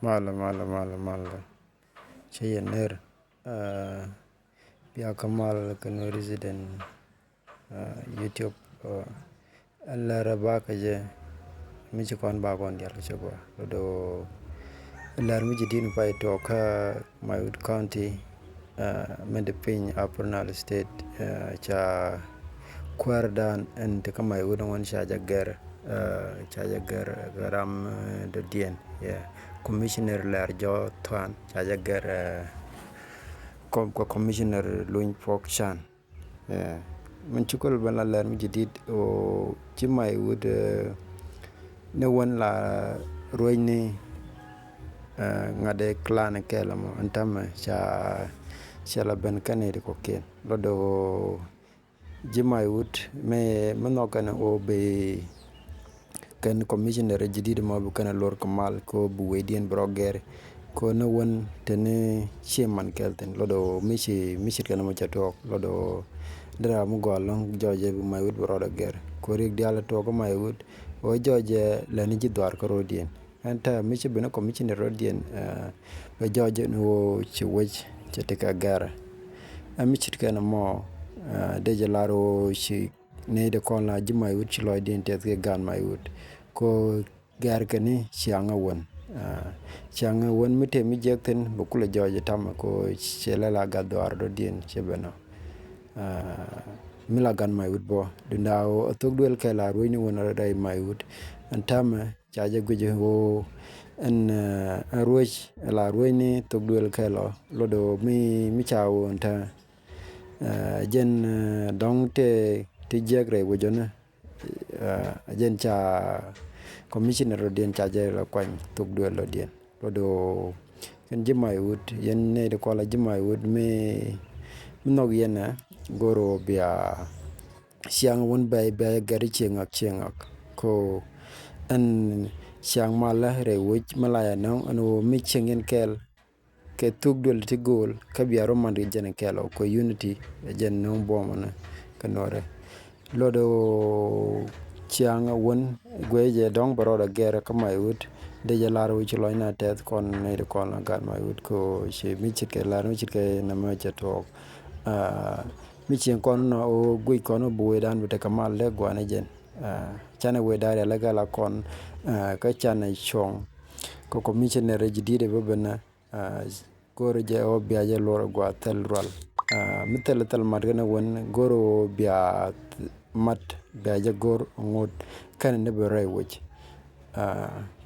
Mala Cheyener Pia Kamal Kano resident YouTube Alla Baka je Michi kon ba kon dial chagwa do Lar Miji din pai to ka Mayut County Mendipin Upper State cha Kwardan and the Kamai Udon Shajagar Garam the Dien Commissioner Larjo Tuan Shajagar Commissioner Luin Fok Chan من شكل بنا لار مجديد و جمع يود نوان لا رويني ngade clan kelamo antama cha la ben kanedi koken lodo jima yud me manokana o be kan commissioner jidid mo bu kana lor kamal ko bu wedien broger ko no won tene chairman kelten lodo mishi kana mo chatok lodo dara mu golong joje bu mayud broda ger ko rig diala to ko mayud o joje lani jidwar ko rodien anta mishi bena commissioner rodien be joje no chiwech chetika gara amichit kana mo deje laro shi ne de kon la jima yud chi loy den te gan mayud ko gar kani chianga won mite mi jekten bukula joje tam ko chela la gadwar rodien chebena milagan mayud bo dindao togduel kala ruini wona dai mayud antama chaje guje ho en ruich la ruini togduel kala lodo mi chawo anta jen dong te jegre wojona jen cha commissioner den chaje la kwany togduel lodien lodo ken jimayud yen ne de kola jimayud me nog yena goro bia siang won bay gari chengak ko an siang mala re wich malaya no anu mi chengen kel ke tugdul ti gol ka bia romandi jene kelo ko unity jen no bomana kanore lodo siang won gweje dong baroda gera kama yut de jalaro wich loina tet kon ne de kon gan ma yut ko she mi chike laro chike na ma chatok mi chen kon no o gui kon bu dan bute kamal le gwana jen chana we dare la gala kon ka chana chong ko commissioner jidide bebena goro je o biaje loro gwa tel rol mi tel margana won goro bia mat biaje gor ngot kan ne bere wich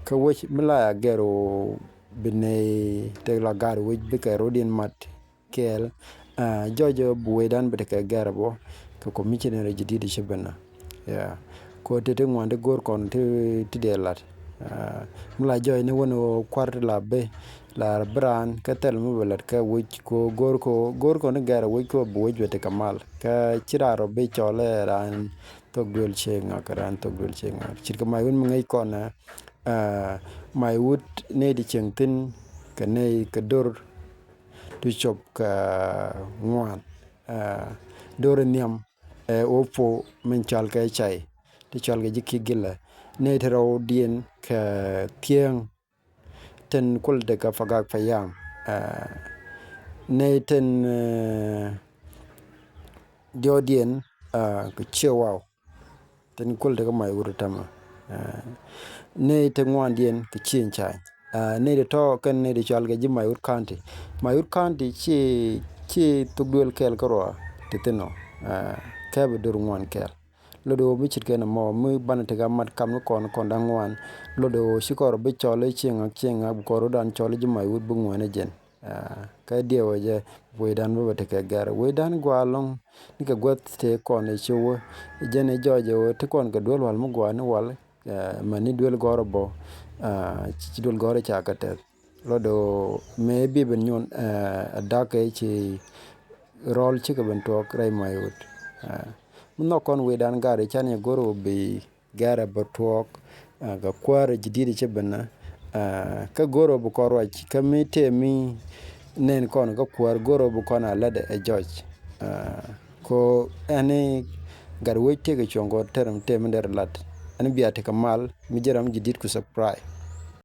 ka wich mila gero bine te la gar wich bika rodin mat kel jojo buwedan bete garabo ko commissioner jidide shebena ko tete ngwande gor kon te delat mula joy ne wono kwart la be la bran ka tel mu belat ka wich ko gor ko ne gara wich ko buwej bete kamal ka chiraro be chole ran togdul chenga karan togdul chenga chirka mayun ngai kona mayut ne di chengtin ka ne ka dor tu chop ka ngwan dor niam opo men chal ka chai ti chal ga jiki gilla ne tero dien ka tieng ten kul de ka fagak fayam ne ten dien ka chewaw ten kul de ka mai urutama ne te ngwan dien ka chin chai ne de to kan ne de chal ga ji Mayut County chi tugduel kel karo teteno ka be dur ngwan kel lodo mi chit ken mo mi banate ga mat kam kon dangwan lodo shikoro be chole chenga ko dan chole ji Mayut bu ngwane jen ka diewo je wedan bo te ka gar wedan gwalong ni ka gwat te kon e chuo jene joje te kon ga dol wal mu gwan wal mani dol gorobo ci dol gore chakate lodo me bi ben nyon adake ci rol ci ka ben tok ray Mayut no kon wedan gare chane goro be gara botok ga kware jidide ci benna ka goro bu korwa ka mete mi nen kon ga kwar goro bu kona lade e George ko ane gar wete ga chongo term tem der lat ani biate kamal mi jeram jidid ku surprise